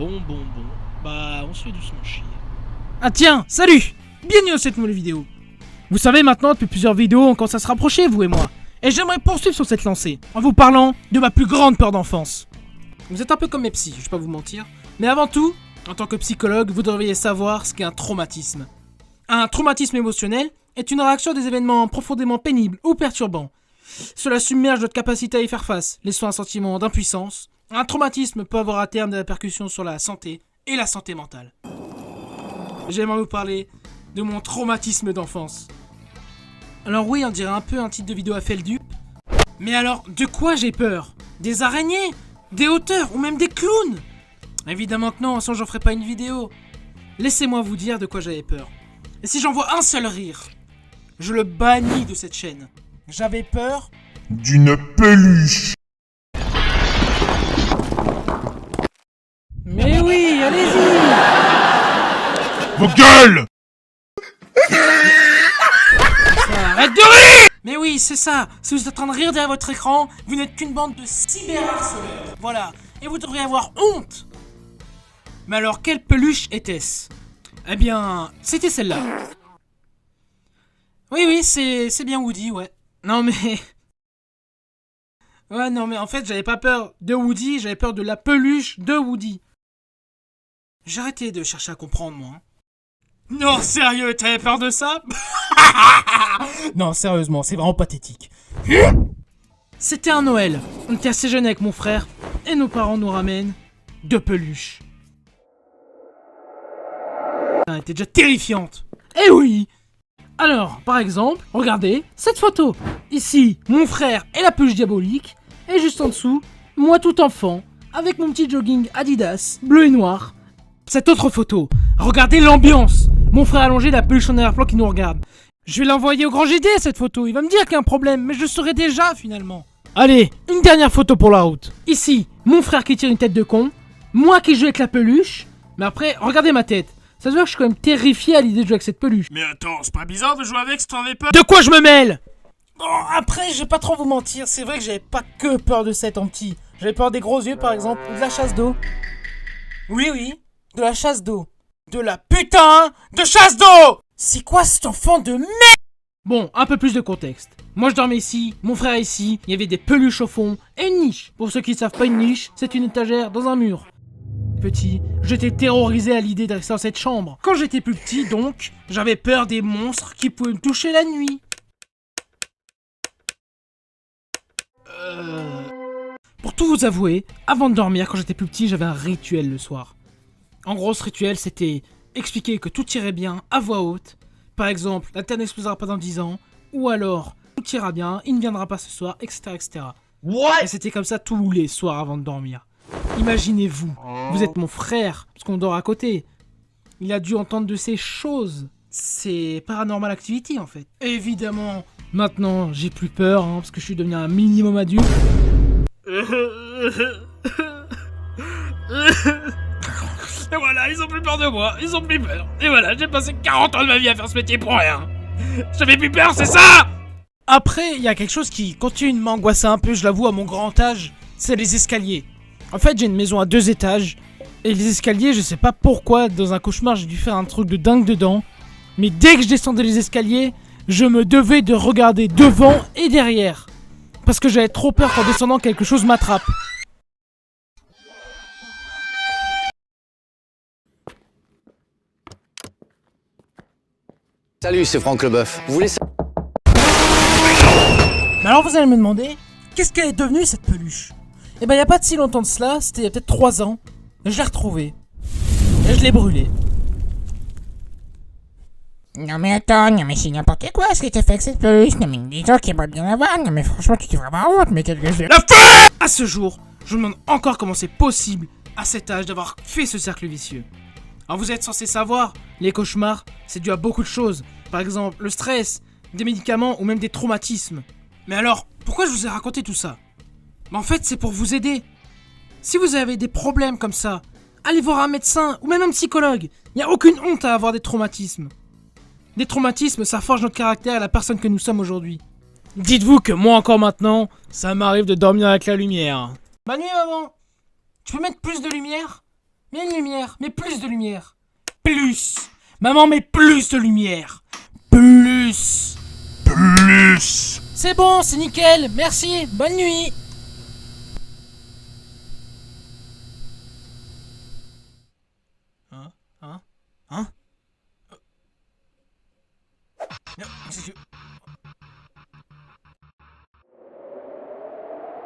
Bon. Bah, on se fait doucement chier. Ah tiens, salut! Bienvenue dans cette nouvelle vidéo. Vous savez maintenant, depuis plusieurs vidéos, on commence à se rapprocher, vous et moi. Et j'aimerais poursuivre sur cette lancée, en vous parlant de ma plus grande peur d'enfance. Vous êtes un peu comme mes psys, je vais pas vous mentir. Mais avant tout, en tant que psychologue, vous devriez savoir ce qu'est un traumatisme. Un traumatisme émotionnel est une réaction à des événements profondément pénibles ou perturbants. Cela submerge notre capacité à y faire face, laissant un sentiment d'impuissance. Un traumatisme peut avoir à terme des répercussions sur la santé et la santé mentale. J'aimerais vous parler de mon traumatisme d'enfance. Alors oui, on dirait un peu un titre de vidéo à Feldup. Mais alors, de quoi j'ai peur? Des araignées? Des hauteurs? Ou même des clowns? Évidemment que non, sinon j'en ferai pas une vidéo. Laissez-moi vous dire de quoi j'avais peur. Et si j'en vois un seul rire, je le bannis de cette chaîne. J'avais peur d'une peluche. Mais oui, allez-y! Vos gueules! Arrête de rire! Mais oui, c'est ça. Si vous êtes en train de rire derrière votre écran, vous n'êtes qu'une bande de cyberharceleurs. Voilà. Et vous devriez avoir honte. Mais alors, quelle peluche était-ce? Eh bien, c'était celle-là. Oui, c'est bien Woody, ouais. Non mais... Ouais, non mais en fait, j'avais pas peur de Woody, j'avais peur de la peluche de Woody. J'ai arrêté de chercher à comprendre, moi. Non, sérieux, t'avais peur de ça? Non, sérieusement, c'est vraiment pathétique. C'était un Noël. On était assez jeunes avec mon frère, et nos parents nous ramènent 2 peluches. Elle était déjà terrifiante. Eh oui! Alors, par exemple, regardez cette photo. Ici, mon frère et la peluche diabolique, et juste en dessous, moi tout enfant, avec mon petit jogging Adidas, bleu et noir. Cette autre photo, regardez l'ambiance. Mon frère allongé, la peluche en arrière-plan qui nous regarde. Je vais l'envoyer au grand GD cette photo, il va me dire qu'il y a un problème, mais je le saurai déjà finalement. Allez, une dernière photo pour la route. Ici, mon frère qui tire une tête de con, moi qui joue avec la peluche, mais après, regardez ma tête. Ça se voit que je suis quand même terrifié à l'idée de jouer avec cette peluche. Mais attends, c'est pas bizarre de jouer avec si t'en avais peur? De quoi je me mêle? Bon, après, je vais pas trop vous mentir, c'est vrai que j'avais pas que peur de cet en petit. J'avais peur des gros yeux par exemple, ou de la chasse d'eau. Oui, de la chasse d'eau. De la putain de chasse d'eau! C'est quoi cet enfant de merde? Bon, un peu plus de contexte. Moi je dormais ici, mon frère ici, il y avait des peluches au fond et une niche. Pour ceux qui ne savent pas, une niche, c'est une étagère dans un mur. Petit, j'étais terrorisé à l'idée de rester dans cette chambre. Quand j'étais plus petit donc, j'avais peur des monstres qui pouvaient me toucher la nuit. Pour tout vous avouer, avant de dormir, quand j'étais plus petit, j'avais un rituel le soir. En gros, ce rituel, c'était expliquer que tout irait bien à voix haute. Par exemple, la Terre n'explosera pas dans 10 ans. Ou alors, tout ira bien, il ne viendra pas ce soir, etc. etc. What? Et c'était comme ça tous les soirs avant de dormir. Imaginez-vous, vous êtes mon frère, parce qu'on dort à côté. Il a dû entendre de ces choses. C'est Paranormal Activity en fait. Évidemment, maintenant j'ai plus peur, parce que je suis devenu un minimum adulte. Et voilà, ils ont plus peur de moi, ils ont plus peur. Et voilà, j'ai passé 40 ans de ma vie à faire ce métier pour rien. J'avais plus peur, c'est ça! Après, il y a quelque chose qui continue de m'angoisser un peu, je l'avoue, à mon grand âge, c'est les escaliers. En fait, j'ai une maison à 2 étages, et les escaliers, je sais pas pourquoi, dans un cauchemar, j'ai dû faire un truc de dingue dedans. Mais dès que je descendais les escaliers, je me devais de regarder devant et derrière. Parce que j'avais trop peur qu'en descendant, quelque chose m'attrape. Salut, c'est Franck Leboeuf. Vous voulez ça? Mais alors vous allez me demander, qu'est-ce qu'elle est devenue cette peluche? Eh ben y a pas de si longtemps de cela, c'était il y a peut-être 3 ans, je l'ai retrouvée. Et je l'ai brûlée. Non mais attends, non mais c'est n'importe quoi ce que t'as fait avec cette peluche. Non mais dis-toi qu'il va bien avoir. Non mais franchement tu devrais avoir honte, mais quelque chose. La fin! À ce jour, je me demande encore comment c'est possible, à cet âge, d'avoir fait ce cercle vicieux. Alors vous êtes censé savoir, les cauchemars, c'est dû à beaucoup de choses. Par exemple, le stress, des médicaments ou même des traumatismes. Mais alors, pourquoi je vous ai raconté tout ça? Mais en fait, c'est pour vous aider. Si vous avez des problèmes comme ça, allez voir un médecin ou même un psychologue. Il n'y a aucune honte à avoir des traumatismes. Des traumatismes, ça forge notre caractère et la personne que nous sommes aujourd'hui. Dites-vous que moi encore maintenant, ça m'arrive de dormir avec la lumière. Bonne nuit maman. Tu peux mettre plus de lumière? Mets une lumière, mets plus de lumière. Plus. Maman, mets plus de lumière. Plus. Plus. C'est bon, c'est nickel. Merci. Bonne nuit. Hein? Non, c'est que...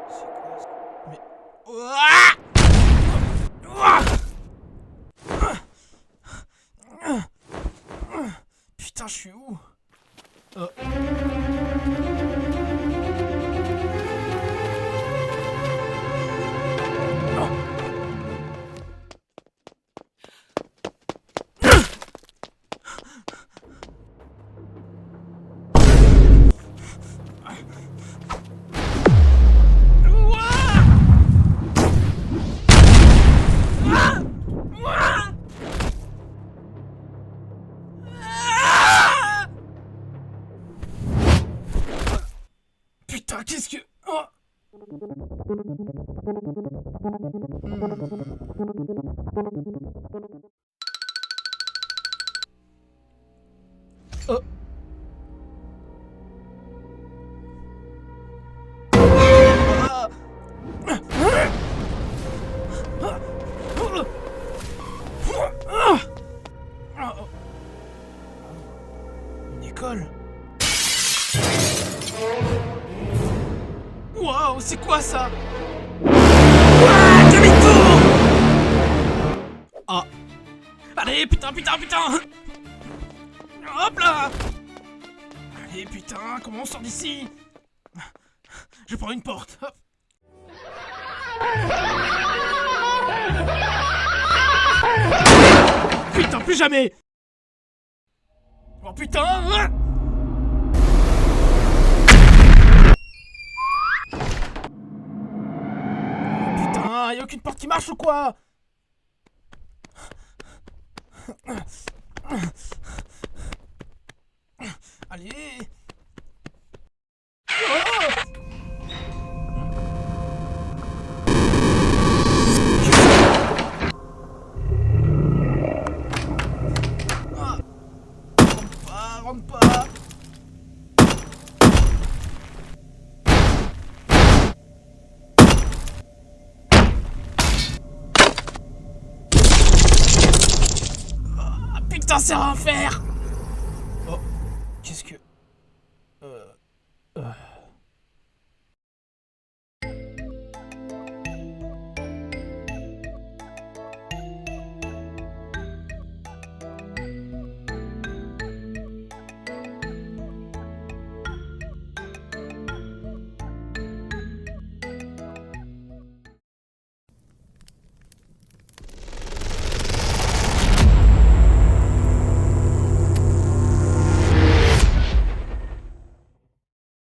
C'est quoi ça? Mais... Ouah! Putain, je suis où? Putain, qu'est-ce que... Oh. Oh. Une école. Waouh, c'est quoi ça? Ouah, demi-tour! Ah. Allez, putain! Hop là! Allez, putain, comment on sort d'ici? Je prends une porte, hop. Putain, plus jamais! Oh putain! Y'a aucune porte qui marche ou quoi? Allez. Rentre pas. Putain, c'est un enfer.